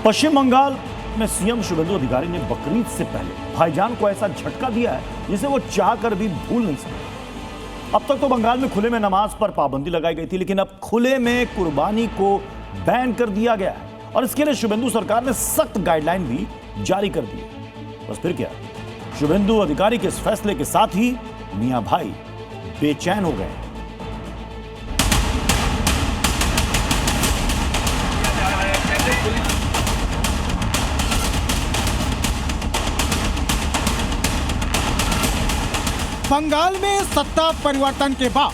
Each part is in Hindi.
पश्चिम बंगाल में सीएम शुभेंदु अधिकारी ने बकरीद से पहले भाईजान को ऐसा झटका दिया है जिसे वो चाहकर भी भूल नहीं सकते। अब तक तो बंगाल में खुले में नमाज पर पाबंदी लगाई गई थी, लेकिन अब खुले में कुर्बानी को बैन कर दिया गया है और इसके लिए शुभेंदु सरकार ने सख्त गाइडलाइन भी जारी कर दी है। बस फिर क्या, शुभेंदु अधिकारी के इस फैसले के साथ ही मियां भाई बेचैन हो गए। बंगाल में सत्ता परिवर्तन के बाद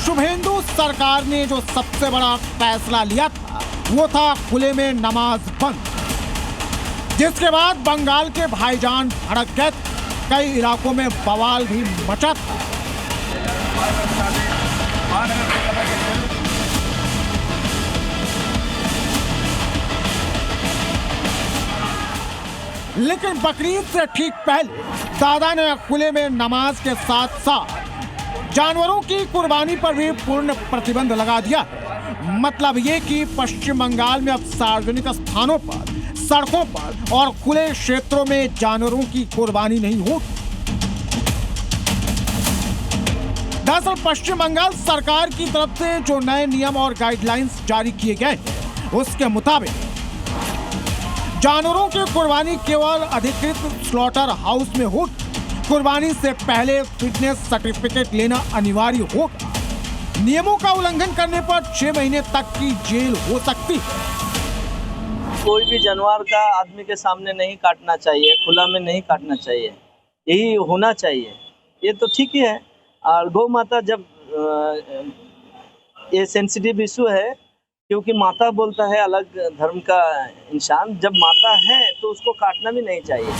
शुभेंदु सरकार ने जो सबसे बड़ा फैसला लिया था वो था खुले में नमाज बंद, जिसके बाद बंगाल के भाईजान भड़क गए। कई इलाकों में बवाल भी मचा था। लेकिन बकरीद से ठीक पहले दादा ने खुले में नमाज के साथ साथ जानवरों की कुर्बानी पर भी पूर्ण प्रतिबंध लगा दिया। मतलब ये कि पश्चिम बंगाल में अब सार्वजनिक स्थानों पर, सड़कों पर और खुले क्षेत्रों में जानवरों की कुर्बानी नहीं होगी। दरअसल पश्चिम बंगाल सरकार की तरफ से जो नए नियम और गाइडलाइंस जारी किए गए हैं उसके मुताबिक जानवरों की कुर्बानी केवल अधिकृत स्लॉटर हाउस में होगी। कुर्बानी से पहले फिटनेस सर्टिफिकेट लेना अनिवार्य होगा। नियमों का उल्लंघन करने पर 6 महीने तक की जेल हो सकती है। कोई भी जानवर का आदमी के सामने नहीं काटना चाहिए, खुला में नहीं काटना चाहिए, यही होना चाहिए। ये तो ठीक ही है। और गौ माता जब ये सेंसिटिव इशू है, क्योंकि माता बोलता है अलग धर्म का इंसान, जब माता है तो उसको काटना भी नहीं चाहिए।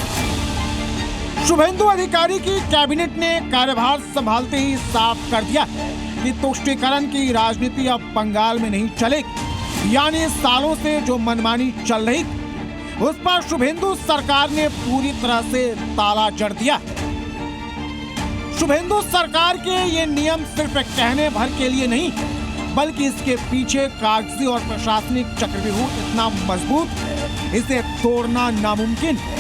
शुभेंदु अधिकारी की कैबिनेट ने कार्यभार संभालते ही साफ कर दिया है कि तुष्टीकरण की राजनीति अब बंगाल में नहीं चलेगी। यानी सालों से जो मनमानी चल रही थी उस पर शुभेंदु सरकार ने पूरी तरह से ताला जड़ दिया है। शुभेंदु सरकार के ये नियम सिर्फ कहने भर के लिए नहीं है, बल्कि इसके पीछे कागजी और प्रशासनिक चक्रव्यूह इतना मजबूत है, इसे तोड़ना नामुमकिन है।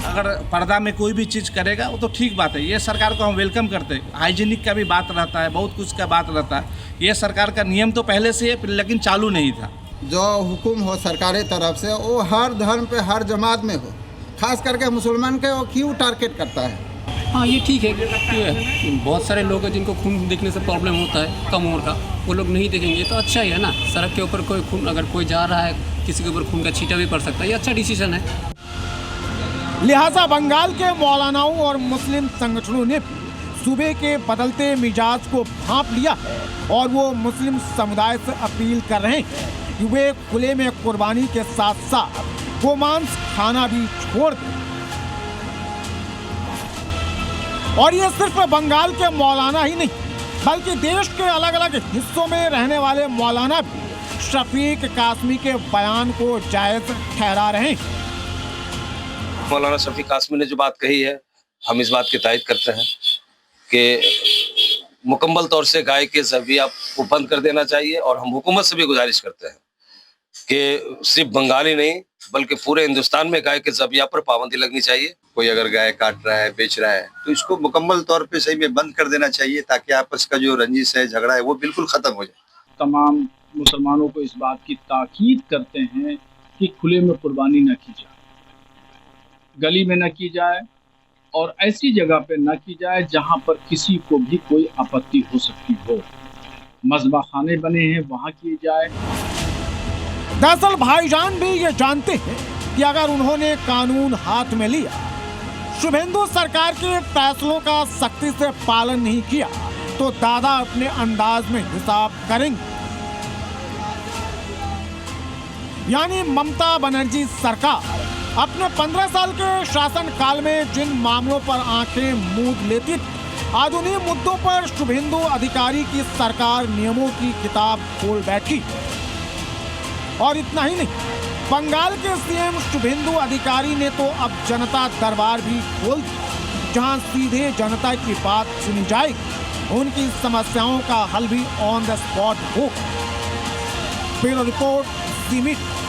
अगर पर्दा में कोई भी चीज़ करेगा वो तो ठीक बात है, ये सरकार को हम वेलकम करते हैं। हाइजीनिक का भी बात रहता है, बहुत कुछ का बात रहता है। ये सरकार का नियम तो पहले से है, लेकिन चालू नहीं था। जो हुक्म हो सरकारी तरफ से वो हर धर्म पे, हर जमात में हो, खास करके मुसलमान के वो क्यों टारगेट करता है? हाँ, ये ठीक है। बहुत सारे लोग हैं जिनको खून देखने से प्रॉब्लम होता है, कम उम्र का, वो लोग नहीं देखेंगे तो अच्छा ही है ना। सड़क के ऊपर कोई खून, अगर कोई जा रहा है, किसी के ऊपर खून का छींटा भी पड़ सकता है, ये अच्छा डिसीजन है। लिहाजा बंगाल के मौलानाओं और मुस्लिम संगठनों ने सूबे के बदलते मिजाज को भांप लिया है और वो मुस्लिम समुदाय से अपील कर रहे हैं कि वे खुले में कुर्बानी के साथ साथ गोमांस खाना भी छोड़ दें। और ये सिर्फ बंगाल के मौलाना ही नहीं, बल्कि देश के अलग अलग हिस्सों में रहने वाले मौलाना भी शफीक कासमी के बयान को जायज ठहरा रहे हैं। मौलाना शफीक कासमी ने जो बात कही है, हम इस बात की तायद करते हैं कि मुकम्मल तौर से गाय के ज़बिया को बंद कर देना चाहिए। और हम हुकूमत से भी गुजारिश करते हैं कि सिर्फ बंगाली नहीं बल्कि पूरे हिंदुस्तान में गाय के ज़बिया पर पाबंदी लगनी चाहिए। कोई अगर गाय काट रहा है, बेच रहा है, तो इसको मुकम्मल तौर पे सही में बंद कर देना चाहिए, ताकि आपस का जो रंजिश है, झगड़ा है, वो बिल्कुल खत्म हो जाए। तमाम मुसलमानों को इस बात की ताकीद करते हैं कि खुले में कुर्बानी न की जाए, गली में न की जाए और ऐसी जगह पे न की जाए जहां पर किसी को भी कोई आपत्ति हो सकती हो। मज़बा खाने बने हैं, वहां की जाए। दरअसल भाईजान भी ये जानते हैं कि अगर उन्होंने कानून हाथ में लिया, शुभेंदु सरकार के फैसलों का सख्ती से पालन नहीं किया, तो दादा अपने अंदाज में हिसाब करेंगे। यानी ममता बनर्जी सरकार अपने 15 साल के शासनकाल में जिन मामलों पर आंखें मूंद लेती थी, आज उन्हीं मुद्दों पर शुभेंदु अधिकारी की सरकार नियमों की किताब खोल बैठी। और इतना ही नहीं, बंगाल के सीएम शुभेंदु अधिकारी ने तो अब जनता दरबार भी खोल दिया, जहां सीधे जनता की बात सुनी जाएगी, उनकी समस्याओं का हल भी ऑन द स्पॉट हो। ब्यूरो रिपोर्ट, ज़ी मीडिया।